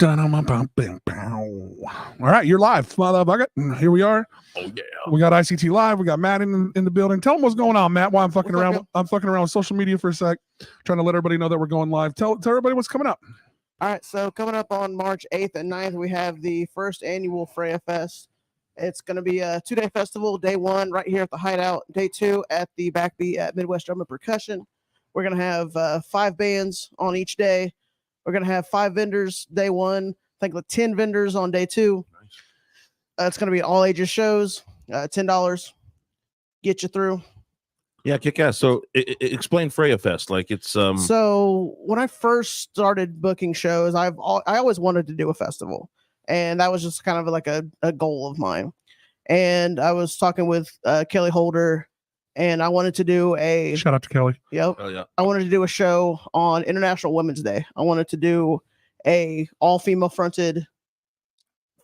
All right, you're live, motherfucker. Here we are. Oh yeah. We got ICT live. We got Matt in the building. Tell them what's going on, Matt. While I'm fucking around. I'm fucking around with social media for a sec, trying to let everybody know that we're going live. Tell everybody what's coming up. All right, so coming up on March 8th and 9th, we have the first annual FreyaFest. It's going to be a 2-day festival. Day 1 right here at the Hideout. Day 2 at the Backbeat at Midwest Drum and Percussion. We're going to have 5 bands on each day. We're going to have 5 vendors day 1. I think like 10 vendors on day 2. Nice. It's going to be all ages shows. $10 get you through. Yeah, kick ass. So explain FreyaFest. Like it's So when I first started booking shows, I always wanted to do a festival, and that was just kind of like a goal of mine. And I was talking with Kelly Holder, and I wanted to do a shout out to Kelly. Yep. Oh, yeah. I wanted to do a show on International Women's Day. I wanted to do a all female fronted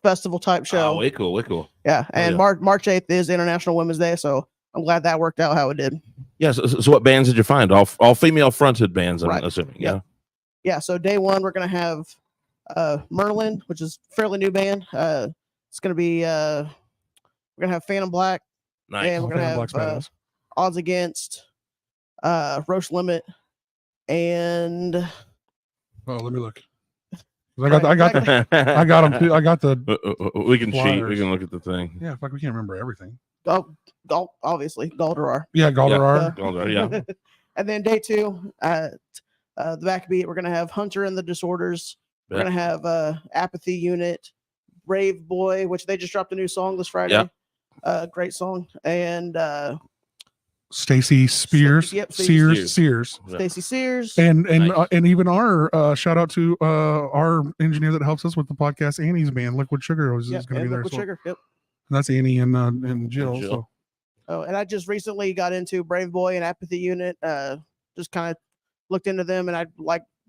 festival type show. Oh, way cool, way cool. Yeah, and yeah. March 8th is International Women's Day, so I'm glad that worked out how it did. Yeah. So what bands did you find? All female fronted bands, I'm assuming. Yep. Yeah. Yeah. So day 1, we're gonna have Merlin, which is a fairly new band. It's gonna be we're gonna have Phantom Black. Nice. And we're gonna have Odds Against, Roche Limit, and let me look. I got them too. I got the. We can flyers. cheat. We can look at the thing. Yeah, fuck, we can't remember everything. Obviously Galderar. Yeah, Galderar. Yeah. And then day 2 at the Backbeat, we're gonna have Hunter and the Disorders. We're gonna have Apathy Unit, Brave Boy, which they just dropped a new song this Friday. Yeah. Great song. And Stacy Spears. Yep, Sears. Stacy Sears. And Nice. And even our shout out to our engineer that helps us with the podcast, Annie's band, Liquid Sugar is going to be there. Liquid Sugar. Yep. And that's Annie and Jill. So. Oh, and I just recently got into Brave Boy and Apathy Unit. Just kind of looked into them, and I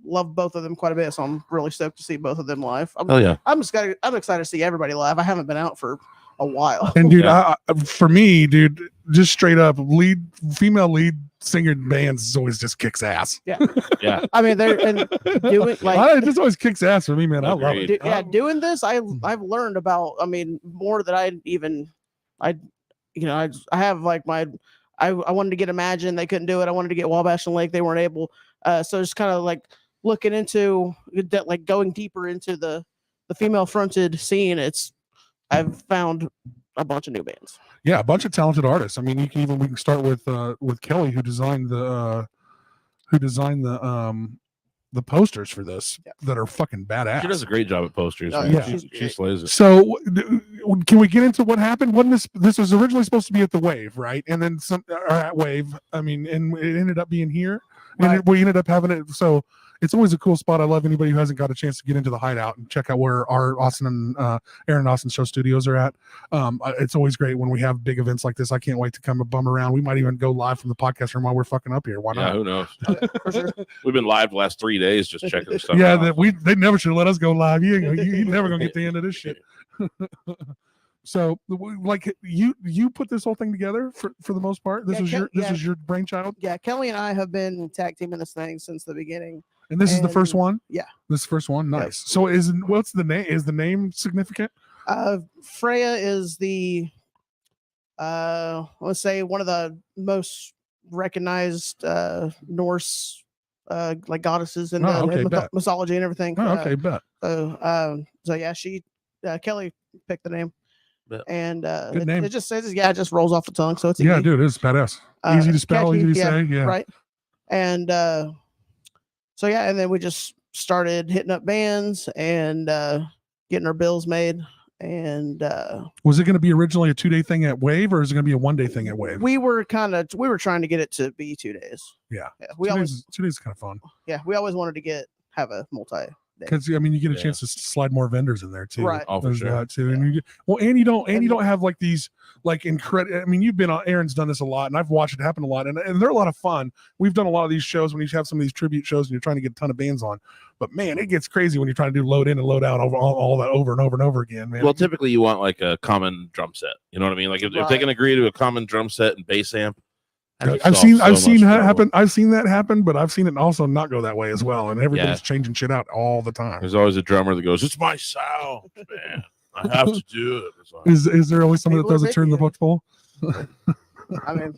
love both of them quite a bit. So I'm really stoked to see both of them live. I'm excited to see everybody live. I haven't been out for a while. And dude, for me, dude, just straight up female lead singer bands always just kicks ass. Yeah. Yeah. I mean, they're doing it just always kicks ass for me, man. I love it. Doing this, I've learned about. I mean, more than I have like I wanted to get Imagine, they couldn't do it. I wanted to get Wabash and Lake, they weren't able. So it's kind of like looking into that, like going deeper into the female fronted scene. I've found a bunch of new bands. Yeah, a bunch of talented artists. I mean, we can start with Kelly, who designed the posters for this that are fucking badass. She does a great job at posters. She slays it. So, can we get into what happened? When this was originally supposed to be at the Wave, right? And then at Wave. I mean, and it ended up being here, and we ended up having it. So it's always a cool spot. I love anybody who hasn't got a chance to get into the Hideout and check out where our Austin and Aaron Austin show studios are at. It's always great when we have big events like this. I can't wait to come and bum around. We might even go live from the podcast room while we're fucking up here. Why not? Yeah, who knows? For sure. We've been live the last 3 days just checking stuff. Yeah, they never should let us go live. You never gonna get the end of this shit. So, like, you put this whole thing together for the most part. This is your brainchild. Yeah, Kelly and I have been tag teaming this thing since the beginning. And this is the first one. Yeah, this is the first one. Nice. Yep. So, what's the name? Is the name significant? Freya is the let's say one of the most recognized Norse like goddesses in mythology and everything. Bet. So yeah, Kelly picked the name. And name. It just says it just rolls off the tongue, so it's easy. Yeah, dude, it's badass. Easy to spell, catchy, easy to say. Yeah, right. And so yeah, and then we just started hitting up bands and getting our bills made. And was it going to be originally a 2-day thing at Wave, or is it going to be a 1-day thing at Wave? We were trying to get it to be 2 days. Yeah. 2 days is kind of fun. Yeah, we always wanted to have a multi. Because I mean, you get a chance to slide more vendors in there too, right? Oh, for sure. Too. Yeah. And you don't have like these like incredible. I mean, Aaron's done this a lot, and I've watched it happen a lot, and they're a lot of fun. We've done a lot of these shows when you have some of these tribute shows, and you're trying to get a ton of bands on. But man, it gets crazy when you're trying to do load in and load out all that over and over and over again, man. Well, typically you want like a common drum set. You know what I mean? Like if they can agree to a common drum set and bass amp, That I've solves seen so I've much seen that trouble. happen. I've seen that happen, but I've seen it also not go that way as well. And everybody's Yeah. changing shit out all the time. There's always a drummer that goes, "It's my sound, man. I have to do it." It's like, Is there always somebody that People are throws a turn in the picky. book I mean,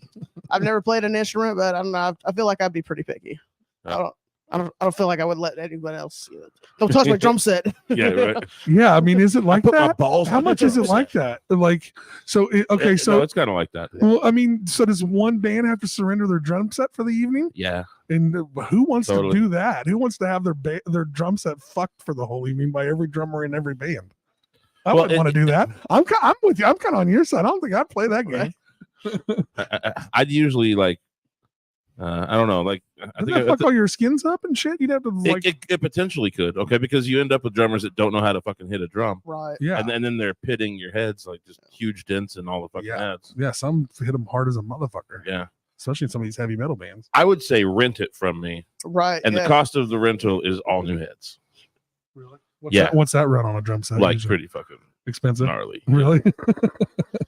I've never played an instrument, but I don't know. I feel like I'd be pretty picky. Yeah. I don't feel like I would let anybody else. Don't touch my drum set. yeah, right. Yeah, I mean, is it like put my that? balls How on the much is it drum like set. that? Like, so okay, No, so it's kind of like that. well, I mean, so does one band have to surrender their drum set for the evening? Yeah, And who wants Totally. to do that? Who wants to have their drum set fucked for the whole evening by every drummer in every band? I Well, wouldn't want to do that. I'm with you. I'm kind of on your side. I don't think I'd play that game. I'd usually like. I don't know. Like, I Doesn't think that fuck all your skins up and shit? You'd have to like, it potentially could. Okay, because you end up with drummers that don't know how to fucking hit a drum, Right. yeah, and then they're pitting your heads like just huge dents in all the fucking heads. yeah. Some hit them hard as a motherfucker. Yeah, Especially in some of these heavy metal bands. I would say rent it from me, Right. and the cost of the rental is all new heads. Really? What's that run on a drum set? Like usually? pretty fucking expensive. gnarly. Really?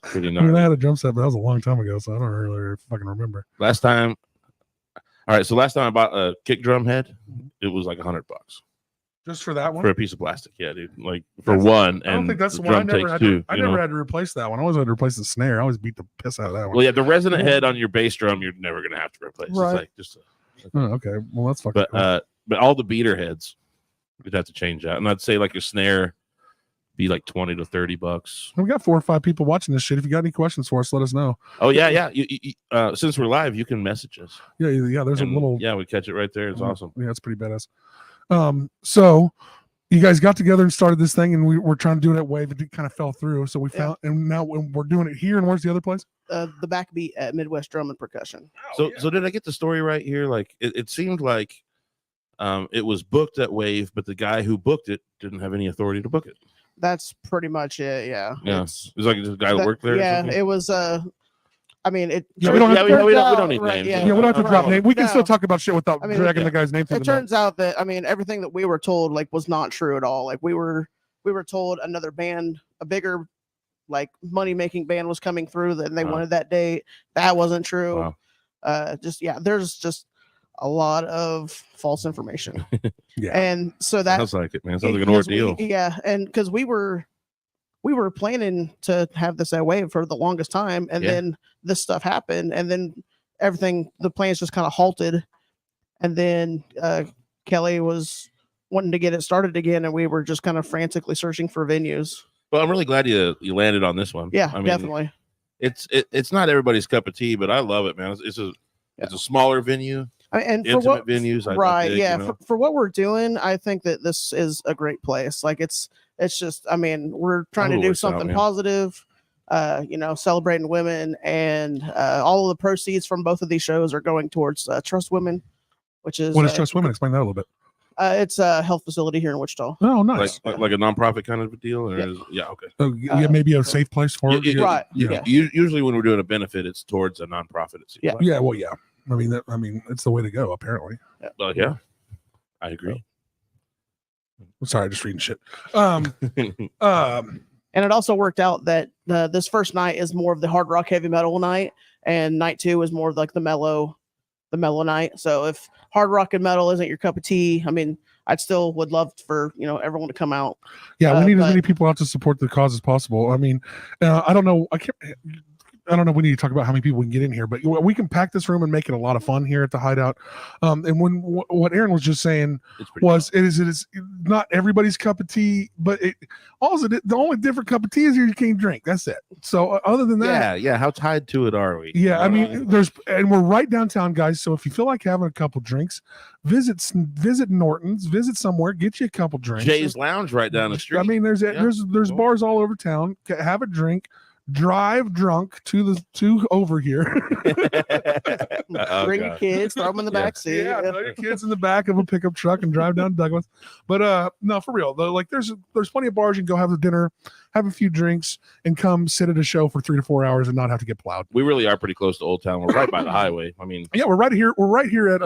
Pretty I gnarly. mean, I had a drum set, but that was a long time ago, so I don't really fucking remember. Last time I bought a kick drum head, it was like $100 Just for that one? for a piece of plastic. Yeah, dude. Like for one, I don't and think that's the the one. I drum never takes had two. to. I never had to replace that one. I always had to replace the snare. I always beat the piss out of that one. Well, yeah, the resonant head on your bass drum, you're never gonna have to replace. Right. It's like just. Oh, okay. Well, that's fucking cool. But all the beater heads, you'd have to change out, and I'd say like your snare be like $20 to $30. We got 4 or 5 people watching this shit. If you got any questions for us, let us know. Oh yeah. Since we're live, you can message us. Yeah. There's a little. Yeah, we catch it right there. It's awesome. Yeah, it's pretty badass. So you guys got together and started this thing, and we were trying to do it at Wave. It kind of fell through, so we found, and now we're doing it here. And where's the other place? The Backbeat at Midwest Drum and Percussion. So did I get the story right here? Like it seemed like it was booked at Wave, but the guy who booked it didn't have any authority to book it. That's pretty much it. Yeah. Yeah. It was like a guy that worked there. Yeah, it was. I mean, it. Yeah, we don't have- we don't need names. Yeah, we don't have to drop name. We can still talk about shit without I mean, dragging the guy's name through It the turns out that everything that we were told like was not true at all. Like we were told another band, a bigger like money making band was coming through that they wanted that date. That wasn't true. Wow. There's just a lot of false information. Yeah. And so that sounds like it, man. Sounds like an because ordeal. and because we were planning to have this at Wave for the longest time, and then this stuff happened, and then the plans just kind of halted, and then Kelly was wanting to get it started again, and we were just kind of frantically searching for venues. Well, I'm really glad you landed on this one. Yeah, I mean, definitely. It's not everybody's cup of tea, but I love it, man. It's a smaller venue. And for Intimate what venues, right? think, Yeah, you know? for what we're doing, I think that this is a great place. Like it's just, I mean, we're trying to do something positive. Celebrating women, and all of the proceeds from both of these shows are going towards Trust Women, which is what is Trust Women? Explain that a little bit. It's a health facility here in Wichita. Oh, nice. Like a nonprofit kind of a deal, or okay. So, maybe a safe place for it. Right. Yeah. Usually when we're doing a benefit, it's towards a nonprofit. It seems Yeah. like. Yeah. Well, yeah. I mean, it's the way to go. Apparently. Yeah, I agree. I'm sorry, just reading shit. And it also worked out that this first night is more of the hard rock heavy metal night, and night 2 is more of like the mellow night. So if hard rock and metal isn't your cup of tea, I mean, I'd still would love for everyone to come out. Yeah, we need as many people out to support the cause as possible. I mean, I don't know. I don't know. We need to talk about how many people we can get in here, but we can pack this room and make it a lot of fun here at the Hideout. And when what Aaron was just saying was, it is not everybody's cup of tea, but the only different cup of tea is you can't drink. That's it. So other than that, yeah. How tied to it are we? Yeah, I mean, we're right downtown, guys. So if you feel like having a couple drinks, visit Norton's, visit somewhere, get you a couple drinks. Jay's Lounge right down the street. I mean, there's bars all over town. Have a drink. Drive drunk to over here. Bring your kids, throw them in the back seat. Yeah, throw your kids in the back of a pickup truck and drive down Douglas. But no, for real though, like there's plenty of bars you can go have a dinner, have a few drinks, and come sit at a show for 3 to 4 hours and not have to get plowed. We really are pretty close to Old Town. We're right by the highway. I mean, yeah, we're right here. We're right here at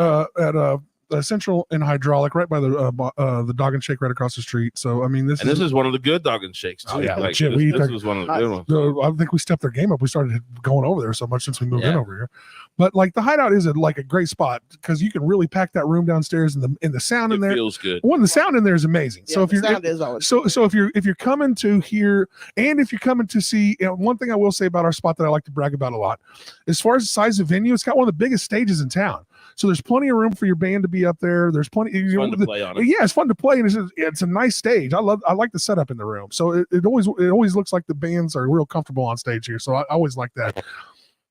Central and Hydraulic, right by the Dog and Shake right across the street. So I mean, this is one of the good dog and shakes too. Oh, yeah, like, legit. this was one of the good ones. I think we stepped their game up. We started going over there so much since we moved in over here. But like the Hideout is like a great spot because you can really pack that room downstairs, and the sound in there feels good. the sound in there is amazing. Yeah, so if the you're sound is always so if you're coming to here, and if you're coming to see, one thing I will say about our spot that I like to brag about a lot, as far as the size of venue, it's got one of the biggest stages in town. So there's plenty of room for your band to be up there. There's plenty. It's fun to play on it. Yeah, it's fun to play, and it's a nice stage. I like the setup in the room. So it always looks like the bands are real comfortable on stage here. So I always like that.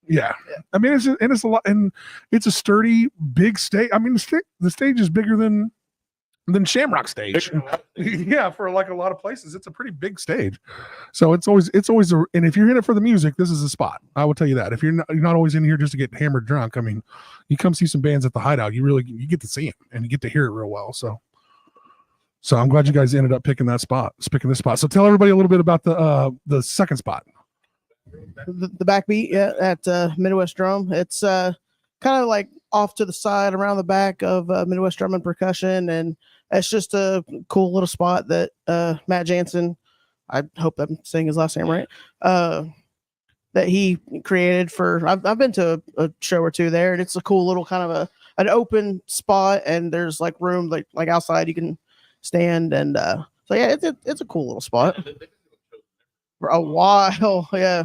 Yeah. I mean, it's a lot, and it's a sturdy, big stage. I mean, the stage is bigger than Shamrock stage. Yeah, for like a lot of places, it's a pretty big stage. So it's always and if you're in it for the music, this is a spot. I will tell you that. If you're not always in here just to get hammered drunk, I mean, you come see some bands at the Hideout, you get to see them and you get to hear it real well. So I'm glad you guys ended up picking this spot. So tell everybody a little bit about the second spot. the backbeat at Midwest Drum. It's kind of like off to the side around the back of Midwest Drum and Percussion, and it's just a cool little spot that Matt Jansen, I hope I'm saying his last name right, that he created for. I've been to a show or two there, and it's a cool little kind of an open spot, and there's like room like outside you can stand, and so yeah, it's a cool little spot. For a while, yeah.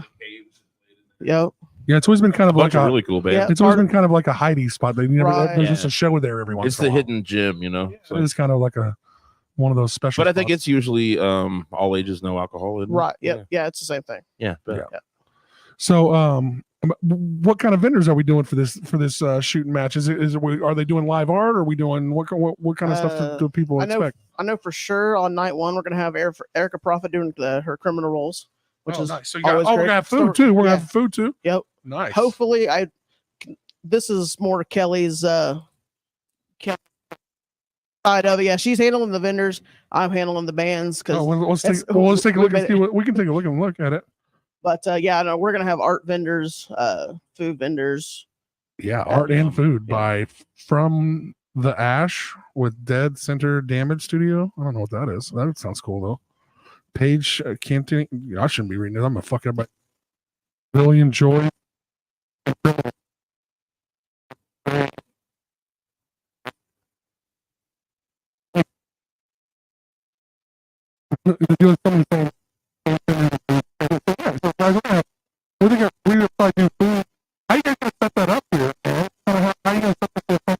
Yep. Yeah, it's always been kind of like a really cool band. Yeah, it's always been kind of like a Heidi spot. There's just a show there every once. It's the hidden gem, you know. Yeah, so it's kind of like one of those special. But I think it's usually all ages, no alcohol. Isn't right. It? Yeah, it's the same thing. Yeah. So, what kind of vendors are we doing for this shooting match? Are they doing live art? Or are we doing what kind of stuff do people expect? I know for sure on night one we're gonna have Erica Prophet doing her criminal roles, which is nice. So we're gonna have food too. We're gonna have food too. Yep. Nice. Hopefully, this is more Kelly's side of it. Yeah, she's handling the vendors. I'm handling the bands. Let's take a look and see what we can take a look at it. But yeah, no, we're gonna have art vendors, food vendors. Yeah, art and food by From the Ash with Dead Center Damage Studio. I don't know what that is. That sounds cool though. Paige Canting. I shouldn't be reading it. I'm gonna fuck everybody. Brilliant Joy. Doing something. We're gonna probably do food. How you guys gonna set that up here, man? How you gonna set this up?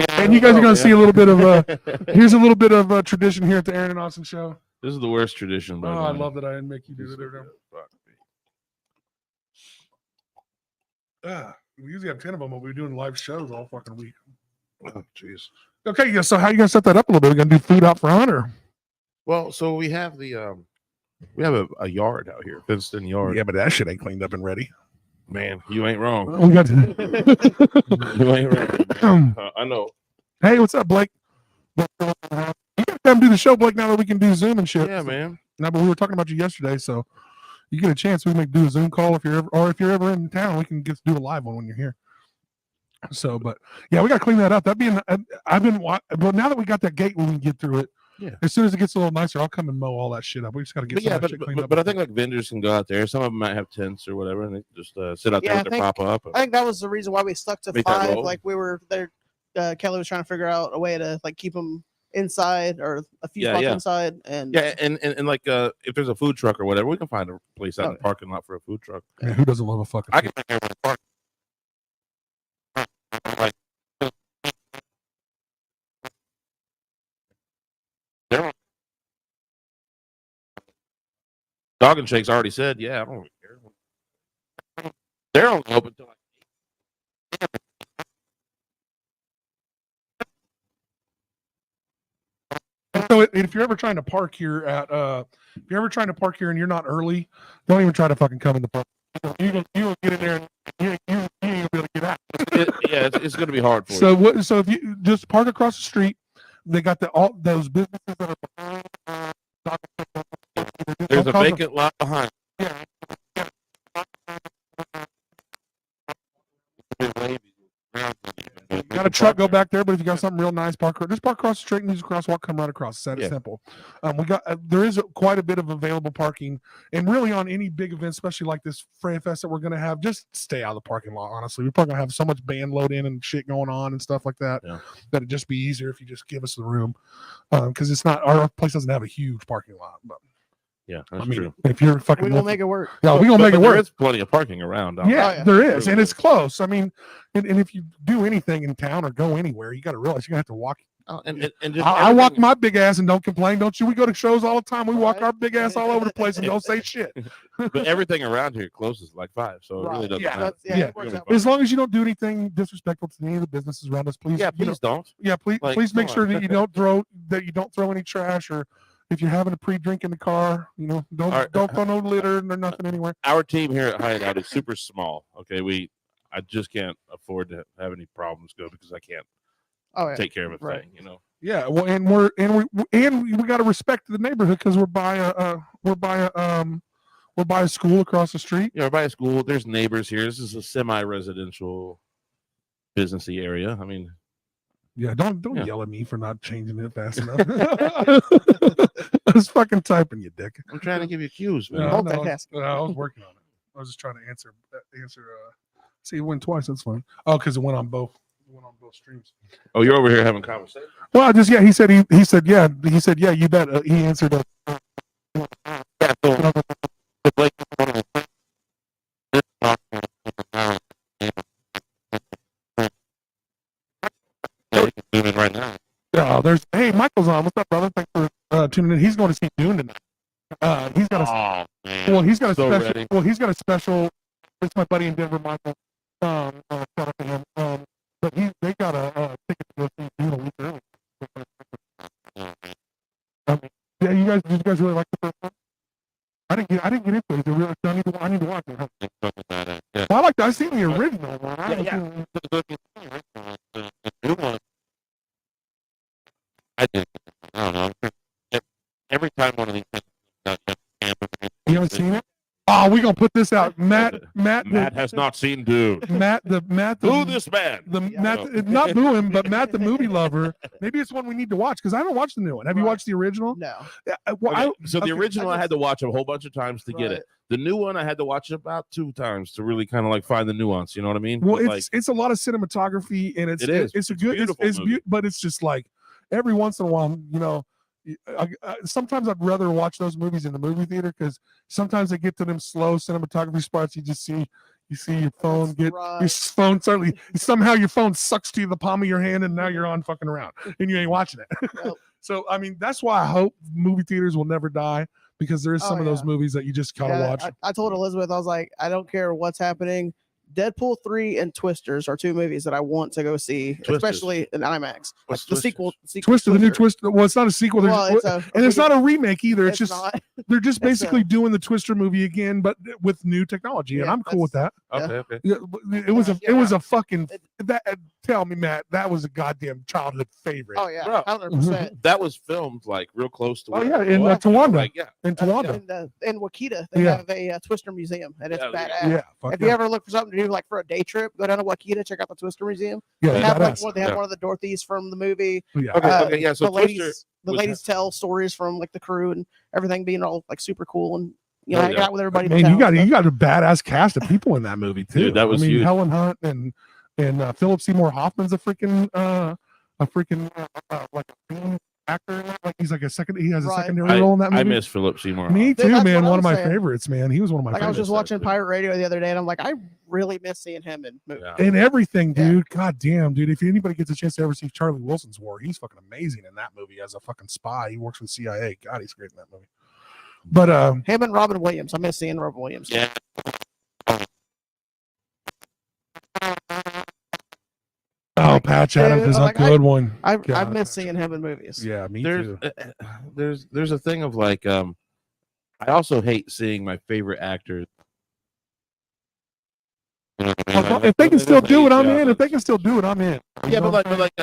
And you guys are gonna see a little bit of here's a little bit of tradition here at the Aaron and Austin show. This is the worst tradition. Oh, I love that I didn't make you do it. We usually have 10 of them, but we're doing live shows all fucking week. Oh, jeez. Okay, yeah. So how you gonna set that up a little bit? We're gonna do food out front, or? Well, so we have we have a yard out here, fenced in yard. Yeah, but that shit ain't cleaned up and ready. Man, you ain't wrong. We got You ain't wrong. I know. Hey, what's up, Blake? You gotta come do the show, Blake. Now that we can do Zoom and shit. Yeah, man. No, but we were talking about you yesterday, so you get a chance. We may do a Zoom call if you're ever in town. We can get to do a live one when you're here. So, but yeah, we got to clean that up. But now that we got that gate, we can get through it. Yeah. As soon as it gets a little nicer, I'll come and mow all that shit up. We just got to get shit cleaned up. But I think like vendors can go out there. Some of them might have tents or whatever, and they just sit out there with their pop up. I think that was the reason why we stuck to 5. Like we were there. Kelly was trying to figure out a way to like keep them inside or a few spots inside. And and like if there's a food truck or whatever, we can find a place out in the parking lot for a food truck. Yeah, who doesn't love a fucking? I can make everyone park. Like, Dog and Shake's already said, yeah, I don't really care. They're only open until like 8. So if you're ever trying to park here and you're not early, don't even try to fucking come in the park. You will get in there and you ain't gonna be able to get out. It's going to be hard for you. So if you just park across the street, they got all those businesses that are behind. There's a vacant lot behind. Yeah. got a truck, go back there. But if you got something real nice, just park across the street and use a crosswalk, come right across. It's that simple. We got there is quite a bit of available parking, and really on any big event, especially like this FreyaFest that we're gonna have, just stay out of the parking lot. Honestly, we're probably gonna have so much band load in and shit going on and stuff like that that it'd just be easier if you just give us the room, because it's not our place doesn't have a huge parking lot, but. Yeah, that's true. If you're fucking, we're gonna make it work. Yeah, we're gonna make it work. There's plenty of parking around. Yeah, there is, and it's close. I mean, and if you do anything in town or go anywhere, you got to realize you're gonna have to walk. And just I walk my big ass and don't complain, don't you? We go to shows all the time. We walk our big ass all over the place and don't say shit. But everything around here closes like 5, so it really doesn't matter. Yeah. As long as you don't do anything disrespectful to any of the businesses around us, please. Yeah, please don't. Yeah, please make sure that you don't throw any trash, or if you're having a pre-drink in the car, don't throw no litter or nothing anywhere. Our team here at Hideout is super small. Okay, I just can't afford to have any problems go because I can't take care of a thing. Yeah, well, and we got to respect the neighborhood because we're by a school across the street. Yeah, we're by a school. There's neighbors here. This is a semi-residential, businessy area. I mean. Yeah, don't yell at me for not changing it fast enough. I was fucking typing, you dick. I'm trying to give you cues, man. I was working on it. I was just trying to answer. See, it went twice. That's fine. Oh, because it went on both. Streams. Oh, you're over here having conversation. Well, he said yeah. You bet. He answered it. Right now. Hey, Michael's on. What's up, brother? Thanks for tuning in. He's going to see Dune tonight. He's got a special. It's my buddy in Denver, Michael. Shout out to him. But they got a ticket to go see Dune a week early. Did you guys really like the first one? I didn't get into it. I need to watch it. Yeah. Well, I've seen the original one. I don't know. Every time one of these things, you haven't seen it? Oh, we're gonna put this out. Matt has not seen Dune. Matt, boo this man. Not boo him, but Matt, the movie lover. Maybe it's one we need to watch because I haven't watched the new one. Have you watched the original? No. So the original I had to watch a whole bunch of times to get it. The new one I had to watch about 2 times to really kind of like find the nuance. You know what I mean? Well, it's a lot of cinematography and it's a beautiful movie. But it's just like every once in a while, sometimes I'd rather watch those movies in the movie theater because sometimes they get to them slow cinematography spots. You see your phone somehow your phone sucks to the palm of your hand and now you're on fucking around and you ain't watching it. Yep. So I mean that's why I hope movie theaters will never die because there's some of those movies that you just gotta watch. I told Elizabeth, I was like, I don't care what's happening. Deadpool 3 and Twisters are 2 movies that I want to go see, especially in IMAX. Like the sequel. Twister, the new Twister. Well, it's not a sequel. It's not a remake either. It's just they're just basically doing the Twister movie again, but with new technology, and I'm cool with that. Okay. It was a fucking that. Tell me, Matt, that was a goddamn childhood favorite. Oh yeah, 100%. That was filmed like real close to. In Tawanda. In Tawanda. In Wakita, they have a Twister museum, and it's badass. Yeah. If you ever look for something to do, like for a day trip, go down to Wakita, check out the Twister museum. Yeah, they have one of the Dorothy's from the movie. Yeah. Okay. Yeah. So the ladies tell stories from like the crew and everything being all like super cool and hang out with everybody. Man, you got a badass cast of people in that movie too. Dude, that was huge. Helen Hunt and Philip Seymour Hoffman's a freaking like a actor. Like he has a secondary role in that movie. I miss Philip Seymour. Me too, man. One of my favorites, man. He was one of my favorites. I was just watching Pirate Radio the other day, and I'm like, I really miss seeing him in movies. And everything, dude. God damn, dude. If anybody gets a chance to ever see Charlie Wilson's War, he's fucking amazing in that movie as a fucking spy. He works for the CIA. God, he's great in that movie. But him and Robin Williams. I miss seeing Robin Williams. Yeah. Oh, Patch Adams is a good one. I miss seeing him in movies. Yeah, me too. There's a thing of like I also hate seeing my favorite actors. If they can still do it, I'm in. If they can still do it, I'm in. Yeah, but like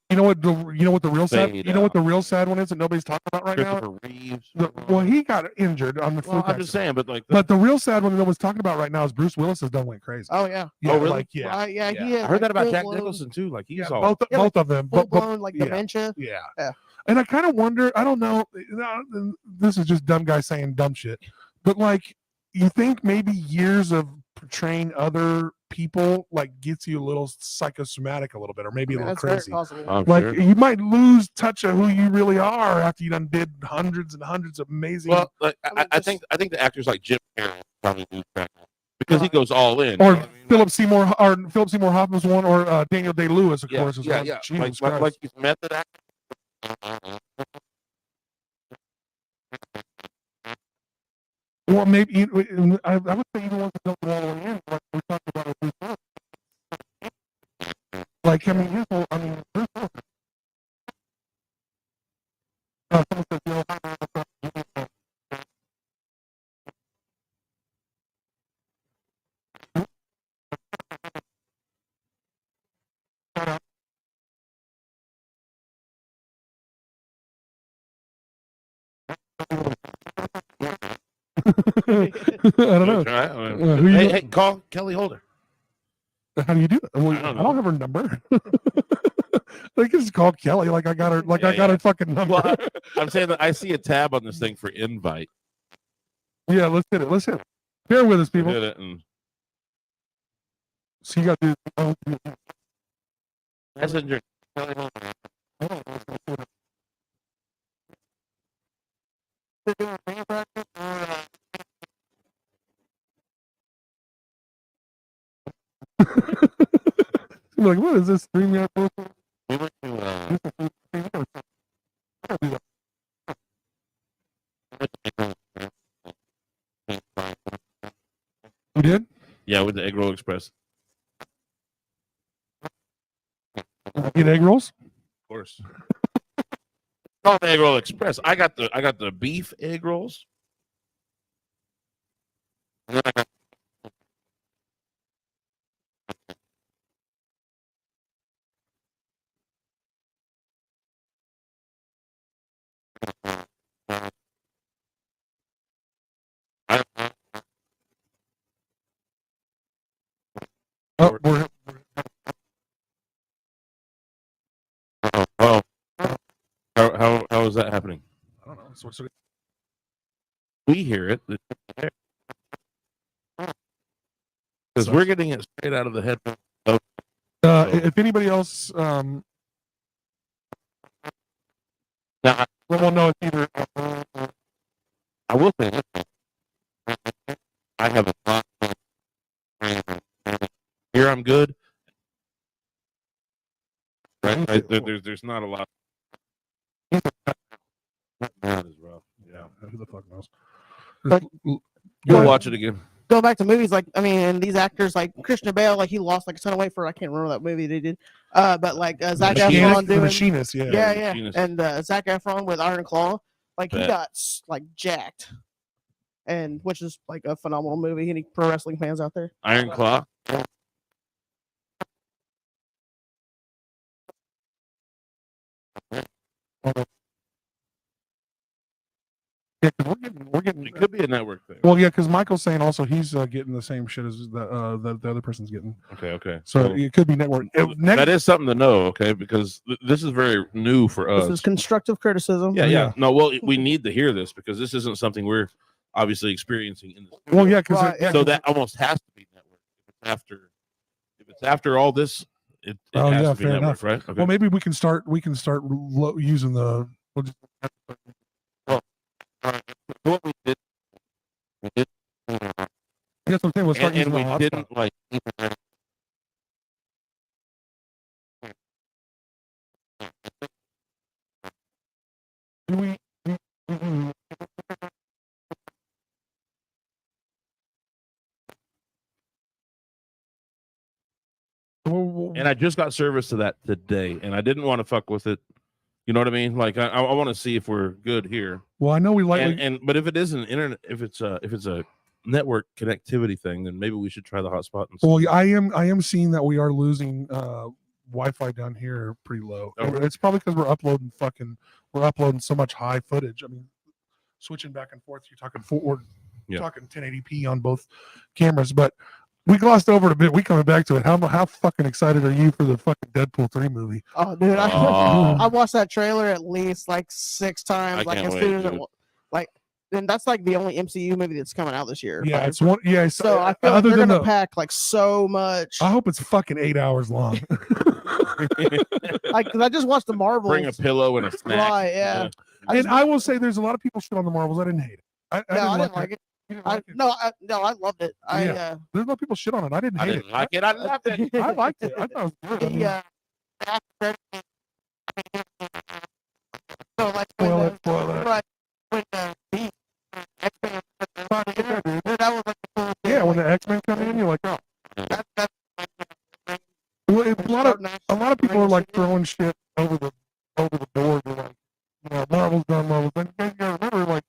you know what the real sad Fade you know what out. the real sad one is that nobody's talking about right now. Christopher Reeves. Well, he got injured on the Well, fluke I'm just saying, but like, But the real sad one that nobody's talking about right now is Bruce Willis has done went crazy. Oh yeah. Yeah, Oh, really? like yeah, Right, yeah, yeah. he is. I heard that about Jack full-blown- Nicholson too. Like he's yeah, all both of them. full But blown like yeah. dementia. Yeah. Yeah. And I kind of wonder, I don't know, this is just dumb guy saying dumb shit, but like, you think maybe years of portraying other people like gets you a little psychosomatic a little bit, or maybe a little That's very crazy. possible. I'm Like sure. you might lose touch of who you really are after you done did hundreds and hundreds of amazing. Well, like I think the actors like Jim Carrey probably do that because he goes all in. or you know what I mean? Philip Seymour Hoffman's one, or Daniel Day Lewis, of course, is yeah, one. yeah. Jesus Like Christ. he's method acting. Well, maybe I would say even once the all the way in, like we talked about with Bruce Willis. Like I mean, his whole, I mean, Bruce Willis. Someone says, you know, I don't know. Who you Hey, call Kelly Holder. How do you do it? Well, I don't I don't have her number. I think it's called Kelly. Like I got her. Like I got her fucking number. Well, I'm saying that I see a tab on this thing for invite. Yeah, let's hit it. Let's hit it. Bear with us, people. Hit it and So you got to do. Messenger. Like, what is this stream? We went to You did? yeah, with the Egg Roll Express. Get egg rolls? Of course. Called Egg Roll Express. I got the beef egg rolls. And then I got Oh, we're, oh, how is that happening? I don't know. So We hear it because we're getting it straight out of the head. if anybody else, Now, well, no, it's either. I will say this. I have a lot. Here I'm good. Right? There's not a lot. That is rough. Yeah, who the fuck knows? But- You'll watch it again. Going back to movies, like I mean, and these actors like Christian Bale, like he lost like a ton of weight for I can't remember that movie they did. But like Zac Efron The doing machinist, yeah. yeah, Machinist. and Zac Efron with Iron Claw, like he Bet. got like jacked, and which is like a phenomenal movie. Any pro wrestling fans out there? Iron Claw. Yeah, 'cause we're getting. It could be a network thing. Well, yeah, because Michael's saying also he's getting the same shit as the other person's getting. Okay. So it could be network. That is something to know, okay? Because this is very new for us. This is constructive criticism. Yeah. No, well, we need to hear this because this isn't something we're obviously experiencing in this. Well, yeah, because Right, So that almost has to be network. If it's after all this, it Oh, has yeah, to be fair network, right? Okay. well, maybe we can start using the. We'll just, What we did, that's what I'm saying. We'll start and using we the hotspot. didn't like. Do we- Well, And I just got service to that today, and I didn't want to fuck with it. You know what I mean? Like I want to see if we're good here. well, I know we like. And but if it is an internet, if it's a network connectivity thing, then maybe we should try the hotspot. And Well, I am seeing that we are losing Wi-Fi down here pretty low. Oh, really? It's probably because we're uploading so much high footage. I mean, switching back and forth. You're talking forward, talking 1080p on both cameras, but we glossed over it a bit. We coming back to it. How fucking excited are you for the fucking Deadpool 3 movie? Oh, dude, I watched that trailer at least like 6 times. I Like can't as soon wait, as dude. and that's like the only MCU movie that's coming out this year. Yeah, Like, it's one. Yeah, so I feel like other they're than gonna pack like so much. I hope it's fucking 8 hours long. Like, 'cause I just watched the Marvels. Bring a pillow and a snack. Right, yeah. I will say, there's a lot of people shit on the Marvels. I didn't hate it. I didn't like it. I loved it. There's a lot of people shit on it. I didn't I hate didn't like it. I loved it. I liked it. I thought it was good. I mean, so like spoil it. right when the X-Men, that was like the cool thing. Yeah, when the X-Men come in, you're like, oh. Well, a lot of people are like throwing shit over the board. They're like, Marvel's done Marvel. But you gotta remember, like,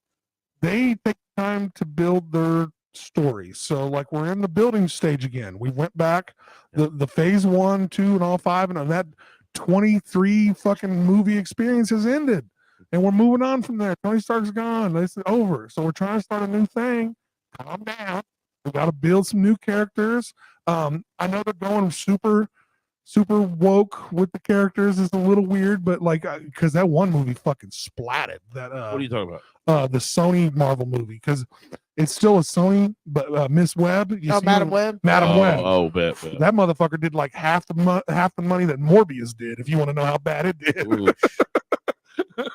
they take time to build their stories. So like we're in the building stage again. We went back the phase 1, 2, and all 5, and that 23 fucking movie experience has ended. And we're moving on from there. Tony Stark's gone. It's over. So we're trying to start a new thing. Calm down. We got to build some new characters. I know they're going super woke with the characters. Is a little weird, but like, because that one movie fucking splatted. That What are you talking about? The Sony Marvel movie, because it's still a Sony, but Miss Webb. Madam Web. Madam Web. Oh, bet. That motherfucker did like half the money that Morbius did. If you want to know how bad it did.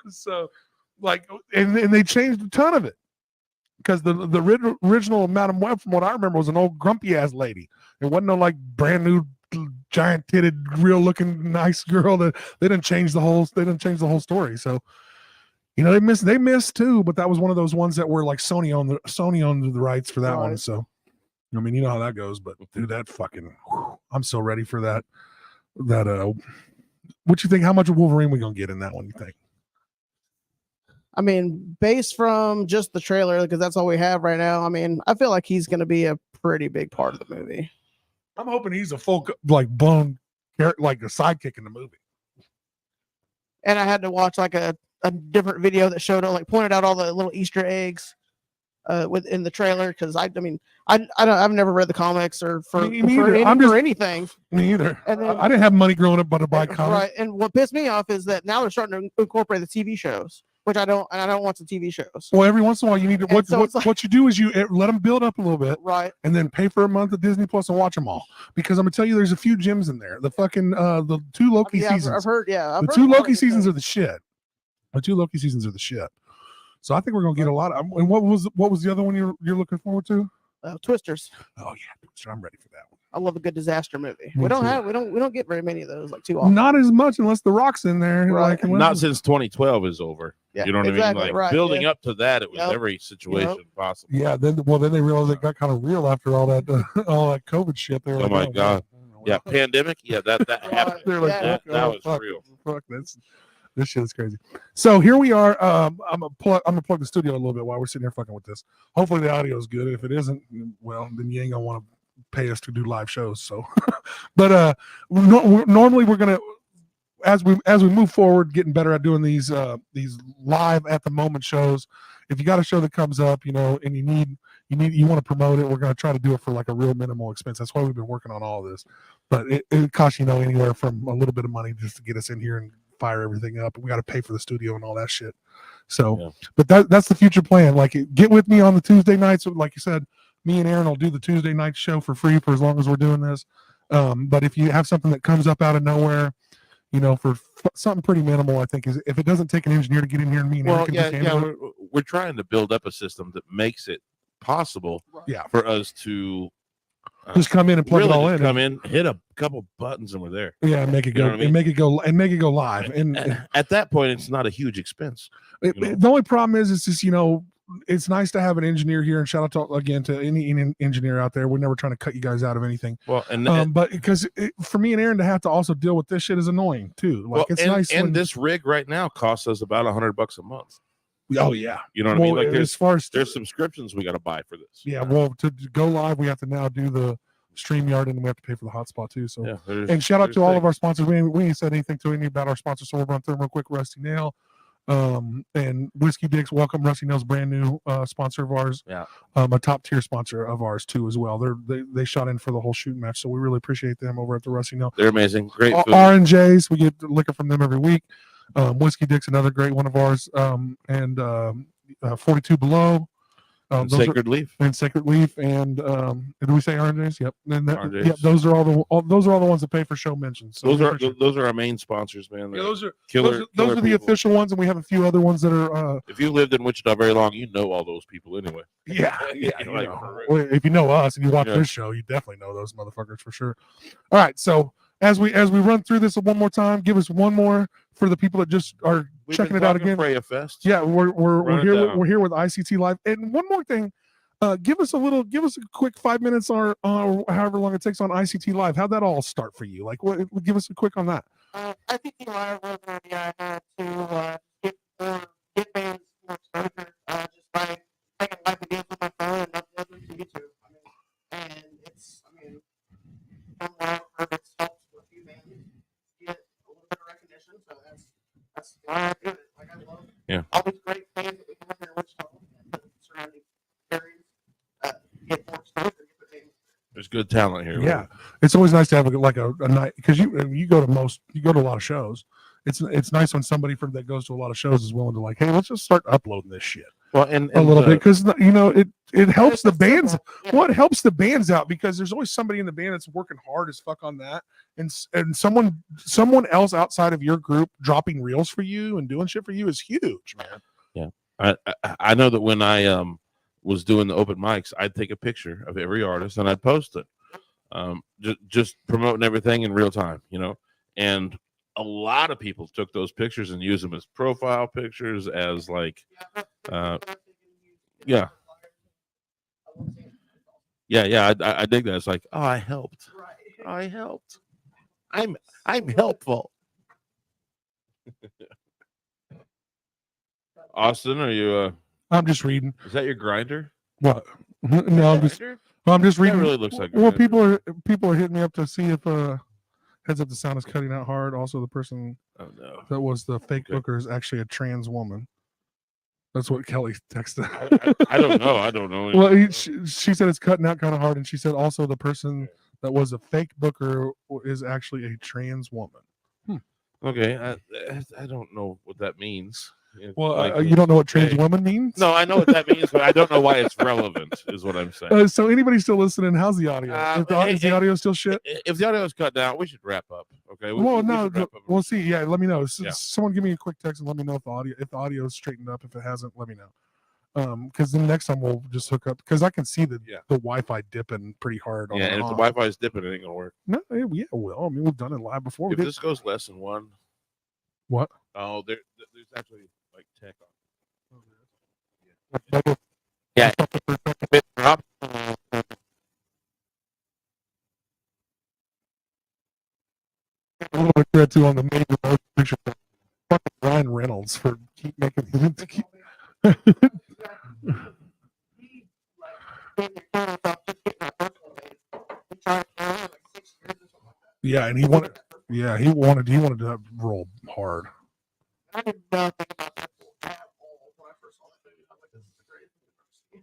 So, like, and they changed a ton of it. Because the original Madam Web, from what I remember, was an old grumpy ass lady. It wasn't no like brand new giant titted, real looking nice girl. That they didn't change the whole story. So, they missed too. But that was one of those ones that were like Sony owned the rights for that one. So, I mean, you know how that goes. But dude, that fucking, I'm so ready for that. What you think? How much of Wolverine we gonna get in that one? You think? I mean, based from just the trailer, because that's all we have right now. I mean, I feel like he's going to be a pretty big part of the movie. I'm hoping he's a full, like, blown, like a sidekick in the movie. And I had to watch like a different video that showed, like, pointed out all the little Easter eggs within the trailer. Because I've never read the comics or for anything. Me either. And then, I didn't have money growing up, but to buy comics. Right. And what pissed me off is that now they're starting to incorporate the TV shows. Which I don't watch the TV shows. Well, every once in a while, you need to. What you do is you let them build up a little bit, right? And then pay for a month of Disney Plus and watch them all. Because I'm gonna tell you, there's a few gems in there. The fucking the 2 Loki seasons. I've heard. Yeah, the 2 Loki seasons are the shit. The 2 Loki seasons are the shit. So I think we're gonna get a lot of. And what was the other one you're looking forward to? Twisters. Oh yeah, Twister. I'm ready for that one. I love a good disaster movie. Me We too. don't get very many of those, like, too often. Not as much unless The Rock's in there. Right. Like, Not since 2012 is over. Yeah, you know what exactly, I mean? Like, right, building up to that, it was Yep. every situation possible. Yeah. Then they realized it got kind of real after all that COVID shit. They were Oh like, my God. Yeah, pandemic. Yeah, that happened. They're like, Yeah. That was fuck, real. Fuck, this shit is crazy. So here we are. I'm gonna plug the studio a little bit while we're sitting here fucking with this. Hopefully the audio is good. If it isn't, well, then you ain't gonna want to pay us to do live shows. So, but normally we're gonna, as we move forward, getting better at doing these live at the moment shows. If you got a show that comes up, and you want to promote it, we're gonna try to do it for like a real minimal expense. That's why we've been working on all of this. But it costs anywhere from a little bit of money just to get us in here and fire everything up. We got to pay for the studio and all that shit. So, But that's the future plan. Like, get with me on the Tuesday nights. Like you said, me and Aaron will do the Tuesday night show for free for as long as we're doing this. But if you have something that comes up out of nowhere, for something pretty minimal, I think, is if it doesn't take an engineer to get in here and me and Aaron can just handle it. We're trying to build up a system that makes it possible for us to just come in and plug it all in. Come in, hit a couple buttons, and we're there. Yeah, and make it go, and make it go live. And at that point, it's not a huge expense. The only problem is, it's just it's nice to have an engineer here. And shout out again to any engineer out there. We're never trying to cut you guys out of anything. Well, but because for me and Aaron to have to also deal with this shit is annoying too. Like, it's nice. And this rig right now costs us about $100 a month. Oh yeah, you know what I mean. Like, there's subscriptions we got to buy for this. Yeah, well, to go live, we have to now do the StreamYard, and we have to pay for the hotspot too. So, Yeah, and shout out there's to all of things. our sponsors. We ain't said anything to any about our sponsors, so we'll run through them real quick. Rusty Nail, and Whiskey Dicks. Welcome, Rusty Nail's brand new sponsor of ours. Yeah. A top tier sponsor of ours too as well. They shot in for the whole shooting match, so we really appreciate them over at the Rusty Nail. They're amazing. Great food. R&J's, we get liquor from them every week. Whiskey Dick's another great one of ours, and 42 Below. Sacred Leaf. And Sacred Leaf, and did we say Oranges? Yep. And R&J's. yeah, those are all the ones that pay for show mentions. So Those are our main sponsors, man. yeah, those are killer the people. official ones, and we have a few other ones that are. If you lived in Wichita very long, you know all those people anyway. Yeah, you Like, know. for real. Well, if you know us and you watch Yeah. this show, you definitely know those motherfuckers for sure. All right, so as we run through this one more time, give us one more for the people that just are We've checking been it out talking again. FreyaFest. Yeah, we're Run it here. down. We're here with ICT Live, and one more thing. Give us a quick 5 minutes or however long it takes on ICT Live. How'd that all start for you? Like, give us a quick on that. ICT Live was an idea I had to get bands more exposure just by taking live videos on my phone and uploading them to YouTube. And from what I've heard, it's helped a few bands get a little bit of recognition. So that's why I do it. Like, I love all these great fans that we have here in Wichita and surrounding areas. Get more exposure. Get the name. There's good talent here. Yeah, it's always nice to have a night, because you go to a lot of shows. It's nice when somebody that goes to a lot of shows is willing to, like, hey, let's just start uploading this shit. Well, and a little bit, because it helps the bands. Yeah. Well, it helps the bands out, because there's always somebody in the band that's working hard as fuck on that, and someone else outside of your group dropping reels for you and doing shit for you is huge, man. Yeah, I know that when I was doing the open mics, I'd take a picture of every artist and I'd post it, just promoting everything in real time, and a lot of people took those pictures and used them as profile pictures, as like I dig that. It's like, oh, I helped. I'm helpful. Austin, are you I'm just reading. is that your grinder? What? No, I'm just reading. That really looks like a Well, grinder. people are hitting me up to see if heads up the sound is cutting out hard. Also, the person Oh no. that was the fake Okay. booker is actually a trans woman. That's what Kelly texted. I don't know. I don't know. Well, she said it's cutting out kind of hard, and she said also the person that was a fake booker is actually a trans woman. Okay, I don't know what that means. Well, you don't know what trans woman means? No, I know what that means, but I don't know why it's relevant. Is what I'm saying. So anybody still listening? How's the audio? Is the audio still shit? If the audio is cut down, we should wrap up. Okay. Well, we no, should wrap up. we'll see. Yeah, let me know. Yeah. Someone give me a quick text and let me know if the audio is straightened up. If it hasn't, let me know. Because then next time we'll just hook up, because I can see the Wi-Fi dipping pretty hard. Yeah, and if the Wi-Fi is dipping, it ain't gonna work. No, yeah, well, I mean, we've done it live before. If this goes less than one. What? Oh, there's actually like tech on. Yeah. A little bit credit too on the major motion picture. Fucking Ryan Reynolds for keep making. Yeah, and he wanted. Yeah, he wanted to roll hard. I did not think about that at all when I first saw that movie. I was like, this is the greatest thing I've ever seen.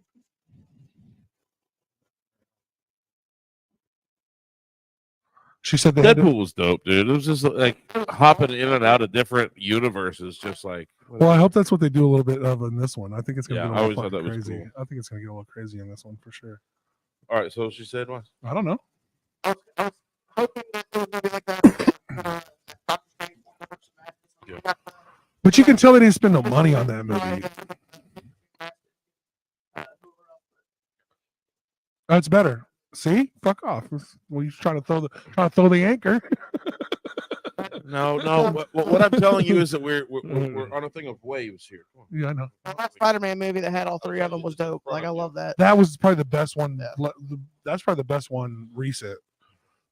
She said they had to, Deadpool was dope, dude. It was just like hopping in and out of different universes, just like. well, I hope that's what they do a little bit of in this one. I think it's gonna Yeah, get I a always little thought fucking that was crazy. cool. I think it's gonna get a little crazy in this one for sure. All right, so she said what? I don't know. I was hoping that it was going to be like that. Yeah. But you can tell they didn't spend no money on that movie. That's better. See, fuck off. Well, he's trying to throw the anchor. No. What I'm telling you is that we're on a thing of waves here. Come on. Yeah, I know. Well, that Spider-Man movie that had all three of them was dope. Like, I love that. That was probably the best one. Yeah. That's probably the best one recent.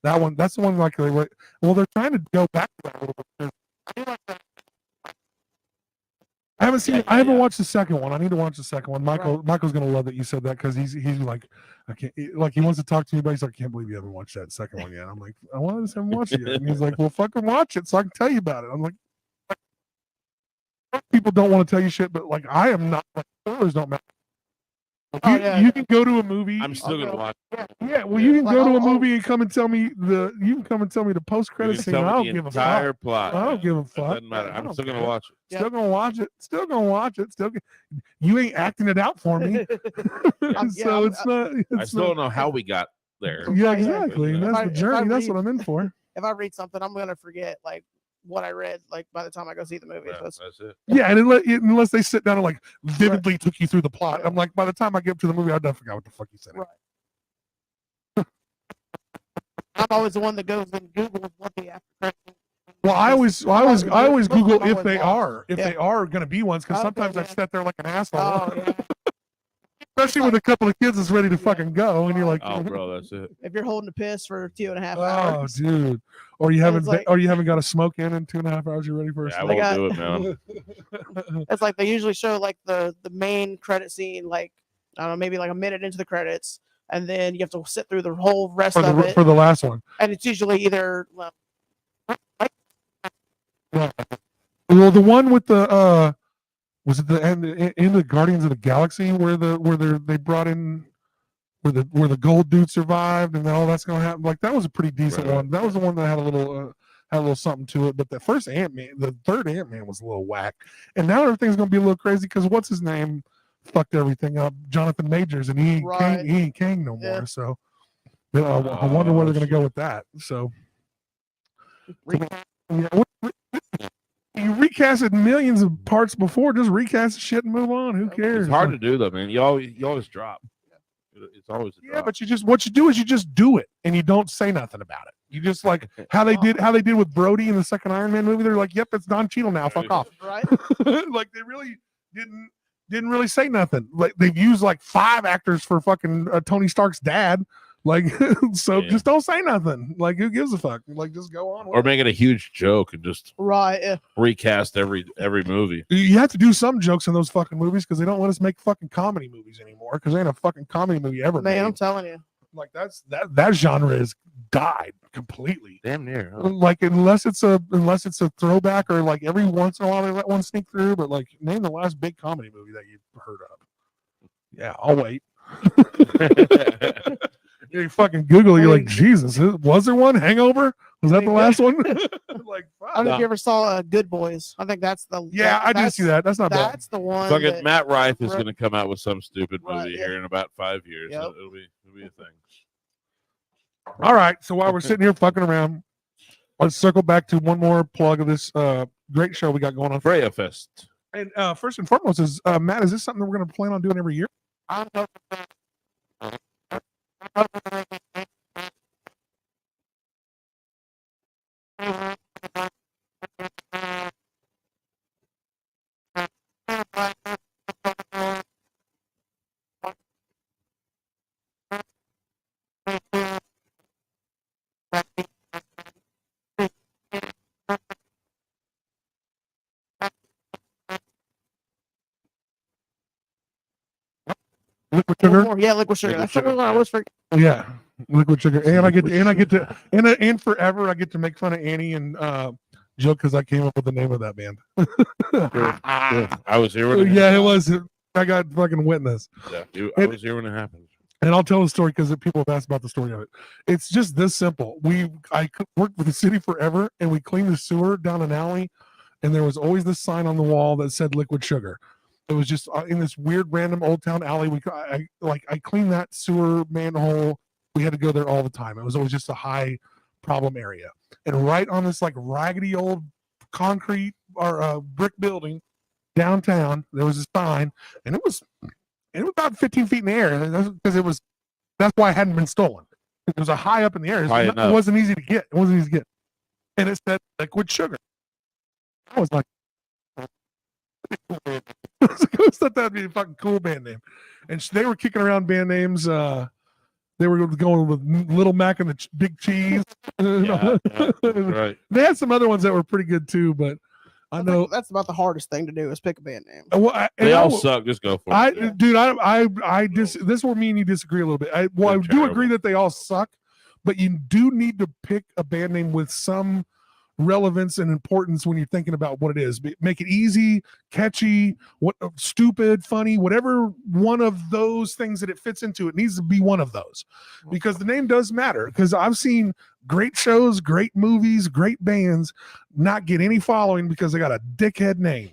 That one. That's the one. Like they were. Well, they're trying to go back to that a little bit. I do like that. I haven't seen. Yeah, I haven't yeah. watched the second one. I need to watch the second one. Michael's gonna love that you said that because he's like, I can't. Like he wants to talk to me, but he's like, I can't believe you haven't watched that second one yet. I'm like, I wanted to haven't watched it yet, and he's like, well, fucking watch it so I can tell you about it. I'm like, people don't want to tell you shit, but like I am not. Like spoilers don't matter. You can go to a movie. I'm still gonna watch. Yeah, well, you can go to a movie and come and tell me the post credit scene. I don't give a entire fuck. plot. I don't give a fuck. Doesn't matter. I'm still gonna watch it. Still gonna watch it. Still gonna watch it. You ain't acting it out for me. So it's not. I still don't know how we got there. Yeah, exactly. And that's the If journey. I That's read- what I'm in for. If I read something, I'm gonna forget like what I read. Like by the time I go see the movie, Yeah, so it's, that's it. Yeah, and unless they sit down and like vividly took you through the plot, I'm like, by the time I get to the movie, I done forgot what the fuck you said. Right. I'm always the one that goes and Googles what the after credits. Well, I always Google if they lost. are going to be ones because Okay, sometimes I yeah. sit there like an asshole, Oh yeah. especially with a couple of kids that's ready to fucking go, and you're like, Oh, bro, that's it. If you're holding a piss for 2.5 oh, hours, dude, or you haven't it's like- got a smoke in 2.5 hours. You're ready for a Yeah, I smoke. won't do it, man. it's like they usually show like the main credit scene, like I don't know, maybe like a minute into the credits, and then you have to sit through the whole rest of it, for the last one. and it's usually either Well, the one with the was it the end of Guardians of the Galaxy where they brought in where the gold dude survived and then all that's gonna happen. Like that was a pretty decent Right. one. That was the one that had a little something to it. But the first Ant-Man, the third Ant-Man was a little whack. And now everything's gonna be a little crazy because what's his name fucked everything up, Jonathan Majors, and he ain't Kang no more. Yeah. So I wonder where they're gonna go with that. So yeah, you recasted millions of parts before. Just recast the shit and move on. Who cares? It's hard to do though, man. You always drop. It's always a drop. Yeah, but what you do is you just do it and you don't say nothing about it. You just like how they did with Brody in the second Iron Man movie. They're like, "Yep, it's Don Cheadle now. Fuck off." right. Like they really didn't really say nothing. Like they've used like 5 actors for fucking Tony Stark's dad. Like so, just don't say nothing. Like who gives a fuck? Like just go on. Or make it a huge joke and just Right. Yeah. recast every movie. You have to do some jokes in those fucking movies because they don't let us make fucking comedy movies anymore because there ain't a fucking comedy movie ever Man, made. I'm telling you. Like that genre has died completely. Damn near. Huh? Like unless it's a throwback or like every once in a while they let one sneak through, but like name the last big comedy movie that you've heard of. Yeah, I'll wait. You fucking Google, you're like, Jesus, was there one? Hangover? Was that the last one? Like, I don't know if you ever saw Good Boys. I think that's the I did see that. That's not bad. That's the one. Fucking that- Matt Rife is going to come out with some stupid Right, movie yeah. here in about 5 years. Yep. It'll be a thing. All right. So while we're sitting here fucking around, let's circle back to one more plug of this great show we got going on. FreyaFest. And first and foremost is Matt, is this something that we're going to plan on doing every year? I don't know. Liquid sugar? Yeah, liquid sugar. Liquid That's what sugar, I always forget. Yeah, liquid sugar. And I get forever I get to make fun of Annie and Joe because I came up with the name of that band. I was here when Yeah, it was. I got fucking witness. I was here when it happened. And I'll tell the story because people have asked about the story of it. It's just this simple. I worked with the city forever, and we cleaned the sewer down an alley, and there was always this sign on the wall that said liquid sugar. It was just in this weird random old town alley. I cleaned that sewer manhole. We had to go there all the time. It was always just a high problem area. And right on this like raggedy old concrete or brick building downtown, there was a sign, and it was about 15 feet in the air because that's why it hadn't been stolen. It was a high up in the air. It wasn't easy to get. And it said liquid sugar. I was like, I thought that'd be a fucking cool band name. And they were kicking around band names. They were going with Little Mac and the Big Cheese. Yeah, right. They had some other ones that were pretty good too, but I know. That's about the hardest thing to do is pick a band name. Well, They all suck. Just go for it. Dude, this is where me and you disagree a little bit. I do terrible. agree that they all suck, but you do need to pick a band name with some relevance and importance when you're thinking about what it is. Make it easy, catchy, stupid, funny, whatever one of those things that it fits into. It needs to be one of those, because the name does matter. Because I've seen great shows, great movies, great bands not get any following because they got a dickhead name.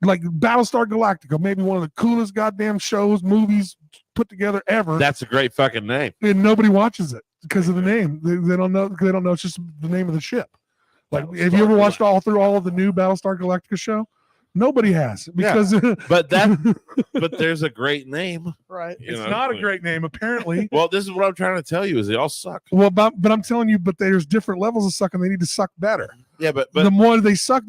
Like Battlestar Galactica, maybe one of the coolest goddamn shows, movies put together ever. That's a great fucking name. And nobody watches it because of the name. They don't know. They don't know. It's just the name of the ship. Like, have you ever watched all of the new Battlestar Galactica show? Nobody has, because but there's a great name, right? It's not a great name, apparently. Well, this is what I'm trying to tell you: is they all suck. Well, but I'm telling you, but there's different levels of sucking. They need to suck better. Yeah, but the more they suck,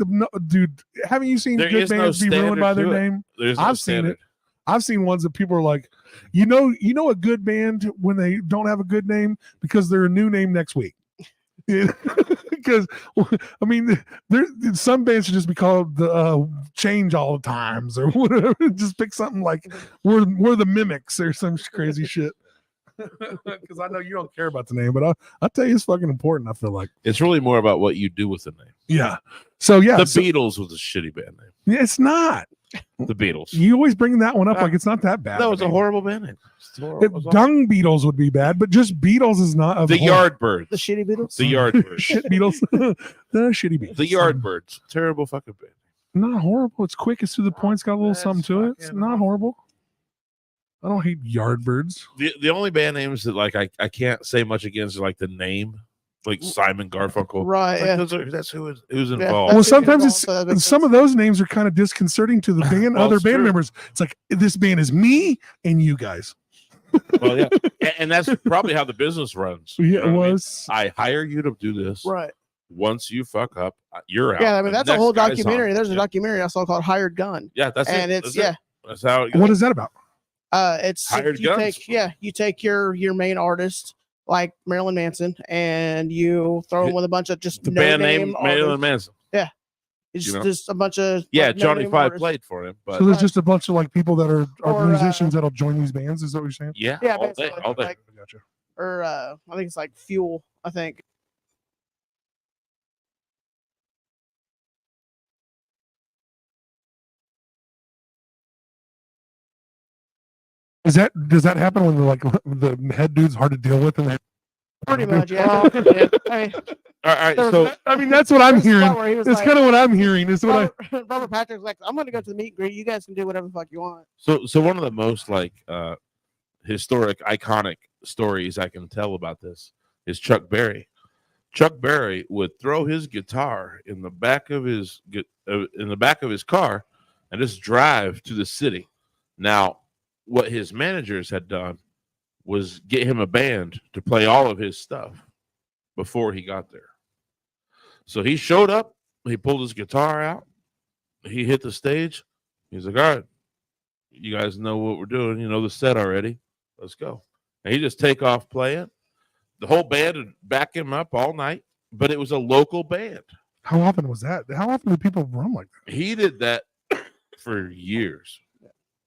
dude. Haven't you seen good bands be ruined by their name? I've seen it. I've seen ones that people are like, you know, a good band when they don't have a good name because they're a new name next week. Because I mean, some bands should just be called the Change All the Times or whatever. Just pick something like we're the Mimics or some crazy shit. Because I know you don't care about the name, but I'll tell you, it's fucking important. I feel like it's really more about what you do with the name. Yeah. So yeah, the Beatles was a shitty band name. Yeah, it's not. The Beatles. You always bring that one up like it's not that bad. That was a horrible band name. Dung Beatles would be bad, but just Beatles is not. The Yardbirds. The shitty Beatles. The Yardbirds. Shit Beatles. The shitty Beatles. The Yardbirds. Terrible fucking band. Not horrible. It's quick. It's to the point. It's got a little something to it. It's not horrible. I don't hate Yardbirds. The only band names that like I can't say much against are like the name. Like Simon Garfunkel, right? Like yeah. That's who's involved. Well, sometimes some of those names are kind of disconcerting to the band, other band members. It's like, this band is me and you guys. Well, yeah, and that's probably how the business runs. Yeah, it was. I hire you to do this, right? Once you fuck up, you're out. Yeah, I mean that's a whole documentary. There's a documentary I saw called Hired Gun. Yeah, that's and it. That's how it goes. What is that about? It's hired guns. You take your main artist like Marilyn Manson and you throw him with a bunch of just the no band name name Marilyn Manson. Yeah, it's just a bunch of Johnny Five played for him. But so there's just a bunch of like people that are musicians that'll join these bands. Is that what you're saying? Yeah, all day. Like, gotcha. Or I think it's like Fuel. I think. Does that happen when the head dude's hard to deal with and they pretty much, yeah. All right, so I mean that's what I'm hearing. It's like, kind of what I'm hearing. Is what Robert Patrick's like, I'm gonna go to the meet and greet. You guys can do whatever the fuck you want. So one of the most like historic, iconic stories I can tell about this is Chuck Berry. Chuck Berry would throw his guitar in the back of his car and just drive to the city. Now, what his managers had done was get him a band to play all of his stuff before he got there. So he showed up, he pulled his guitar out, he hit the stage. He's like, all right, you guys know what we're doing. You know the set already. Let's go. And he just take off playing. The whole band would back him up all night, but it was a local band. How often was that? How often do people run like that? He did that for years.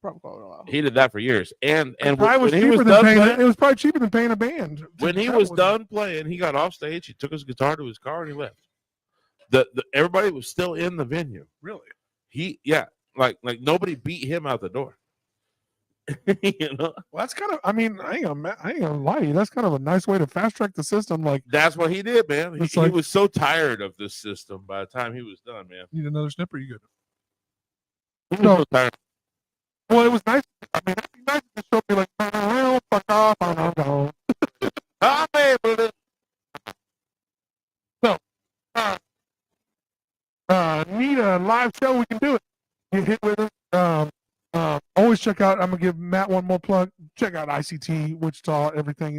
Probably he did that for years, and it was probably cheaper than paying a band. When he was done playing, he got off stage. He took his guitar to his car and he left. Everybody was still in the venue. Really? Like nobody beat him out the door. You know, well, that's kind of. I mean, I ain't gonna lie to you. That's kind of a nice way to fast track the system. Like that's what he did, man. He was so tired of this system by the time he was done, man. Need another snipper? You good? He was so tired. Well, it was nice. I mean, it'd be nice to show me like, fuck off, I'm gone. So, need a live show? We can do it. Get hit with us. Always check out. I'm gonna give Matt one more plug. Check out ICT Wichita. Everything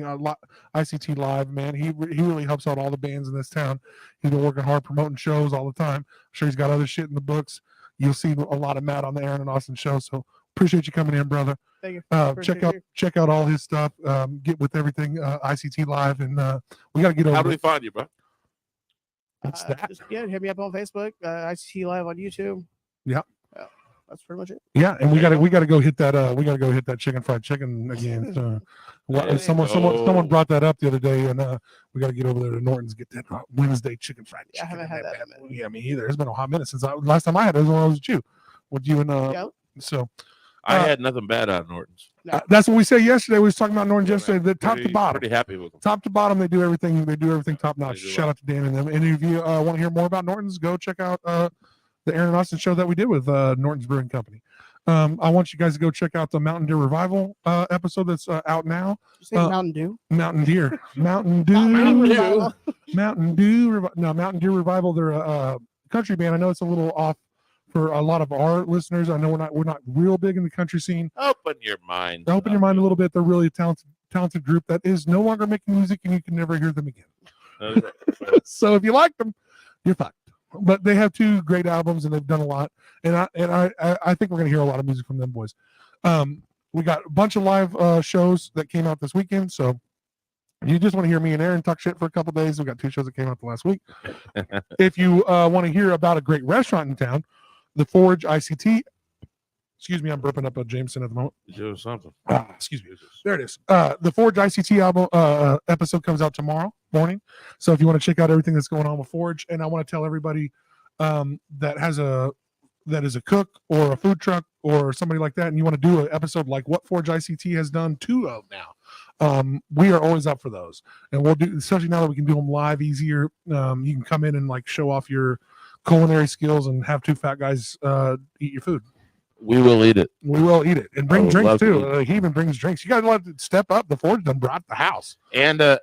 ICT Live, man. He really helps out all the bands in this town. He's been working hard promoting shows all the time. I'm sure he's got other shit in the books. You'll see a lot of Matt on the Aaron and Austin show. So appreciate you coming in, brother. Thank you. Check out all his stuff. Get with everything ICT Live, and we got to get over. How do we find you, bro? What's that? Just, hit me up on Facebook. ICT Live on YouTube. Yeah. That's pretty much it. Yeah, and we gotta go hit that we gotta go hit that chicken fried chicken again. Someone brought that up the other day, and we gotta get over there to Norton's, get that Wednesday chicken fried chicken. I haven't had that in a minute. Yeah, me either. It's been a hot minute since last time I had it was when I was with you. With you and so I had nothing bad out of Norton's. that's what we said yesterday. We was talking about Norton's yesterday. The top to bottom. Pretty happy with them. Top to bottom, they do everything. They do everything top notch. Shout out to Dan and them. And if you want to hear more about Norton's, go check out the Aaron Austin show that we did with Norton's Brewing Company. I want you guys to go check out the Mountain Deer Revival episode that's out now. Did you say Mountain Dew? Mountain Deer. Mountain Dew. Mountain Dew. No, Mountain Deer Revival. They're a country band. I know it's a little off for a lot of our listeners. I know we're not real big in the country scene. Open your mind. Open your mind a little bit. They're really a talented group that is no longer making music, and you can never hear them again. Okay. So if you like them, you're fucked. But they have 2 great albums, and they've done a lot. And I think we're gonna hear a lot of music from them boys. We got a bunch of live shows that came out this weekend. So you just want to hear me and Aaron talk shit for a couple days. We got 2 shows that came out the last week. If you want to hear about a great restaurant in town, the Forge ICT. Excuse me, I'm burping up a Jameson at the moment. Do something. Excuse me. There it is. The Forge ICT album episode comes out tomorrow morning. So if you want to check out everything that's going on with Forge, and I want to tell everybody that is a cook or a food truck or somebody like that, and you want to do an episode like what Forge ICT has done 2 of now, we are always up for those, and we'll do, especially now that we can do them live easier. You can come in and like show off your culinary skills and have 2 fat guys eat your food. We will eat it. We will eat it and bring drinks too. He even brings drinks. You guys want to step up. The Forge done brought the house. And I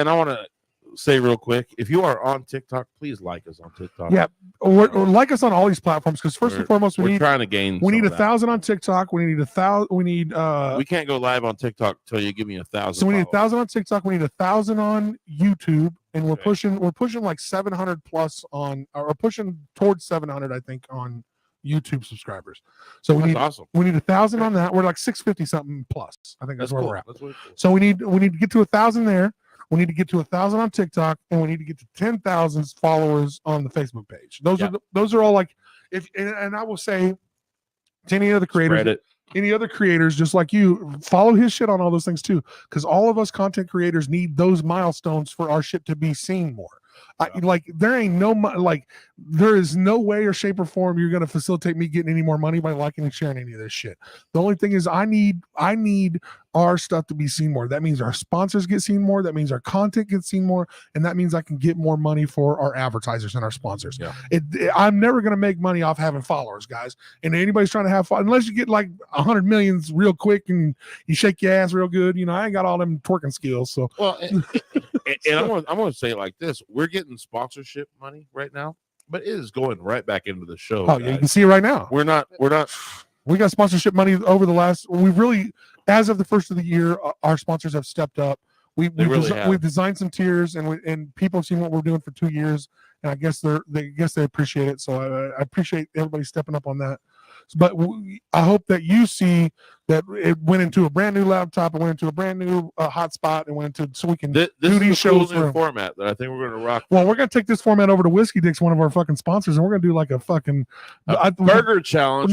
want to say real quick, if you are on TikTok, please like us on TikTok. Yeah, or like us on all these platforms, because first and foremost, we need 1,000 on TikTok. We need 1,000. We need. We can't go live on TikTok until you give me 1,000. So we need 1,000 on TikTok. We need 1,000 on YouTube, and we're pushing like 700 plus on, or pushing towards 700, I think, on YouTube subscribers. So we need 1,000 on that. We're like 650 something plus. I think that's where we're at. So we need to get to 1,000 there. We need to get to 1,000 on TikTok, and we need to get to 10,000 followers on the Facebook page. Those are all like, and I will say to any other creators, just like you, follow his shit on all those things too, because all of us content creators need those milestones for our shit to be seen more. There is no way or shape or form you're going to facilitate me getting any more money by liking and sharing any of this shit. The only thing is I need our stuff to be seen more. That means our sponsors get seen more. That means our content gets seen more. And that means I can get more money for our advertisers and our sponsors. Yeah. I'm never going to make money off having followers, guys. And anybody's trying to have fun, unless you get like 100 millions real quick and you shake your ass real good. You know, I ain't got all them twerking skills. So, well, and I'm going to say it like this. We're getting sponsorship money right now, but it is going right back into the show. Oh, yeah, you can see it right now. We're not. We got sponsorship money over the last. We really, as of the first of the year, our sponsors have stepped up. We've designed some tiers, and people have seen what we're doing for 2 years, and I guess they appreciate it. So I appreciate everybody stepping up on that. But I hope that you see that it went into a brand new laptop, it went into a brand new hotspot, and went into, so we can do these shows in format that I think we're going to rock. Well, we're going to take this format over to Whiskey Dick's, one of our fucking sponsors, and we're going to do like a fucking burger challenge.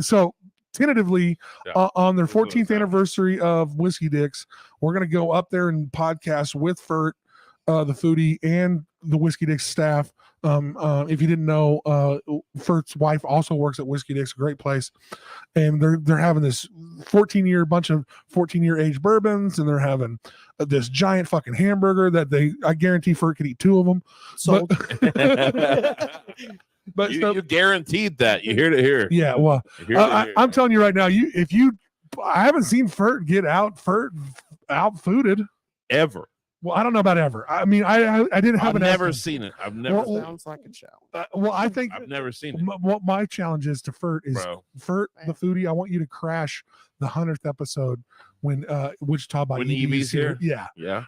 So tentatively on their 14th anniversary of Whiskey Dick's, we're going to go up there and podcast with Fert, the foodie, and the Whiskey Dick's staff. If you didn't know, Fert's wife also works at Whiskey Dick's, a great place, and they're having this 14-year age bourbons, and they're having this giant fucking hamburger that I guarantee Fert could eat 2 of them. Sold. But you guaranteed that. You heard it here. Yeah, well, I'm telling you right now, I haven't seen Fert get out fooded ever. Well, I don't know about ever. I mean, I didn't have I've never seen it. I've never. Sounds like a challenge. I think I've never seen it. What my challenge is to Fert is, Fert, the foodie, I want you to crash the 100th episode when Wichita by EB's here. Yeah.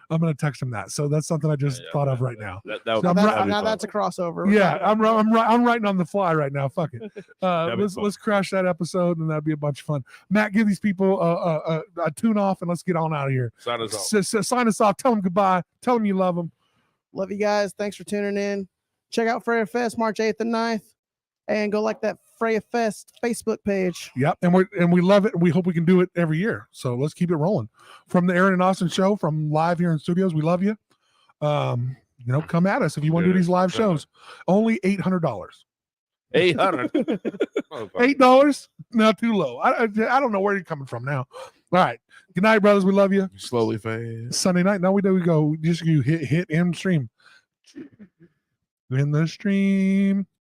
I'm gonna text him that. So that's something I just thought of right now. Now that's a crossover. Yeah, I'm writing on the fly right now. Fuck it. Let's crash that episode, and that'd be a bunch of fun. Matt, give these people a tune off, and let's get on out of here. Sign us off. Sign us off. Tell them goodbye. Tell them you love them. Love you guys. Thanks for tuning in. Check out FreyaFest March 8th and 9th. And go like that FreyaFest Facebook page. Yep, and we love it. We hope we can do it every year. So let's keep it rolling. From the Aaron and Austin show, from live here in studios, we love you. Come at us if you want to do these live shows. Only $800. $800. $8? Not too low. I don't know where you're coming from now. All right. Good night, brothers. We love you. Slowly fade. Sunday night. Now we go. Just you hit end stream. In the stream.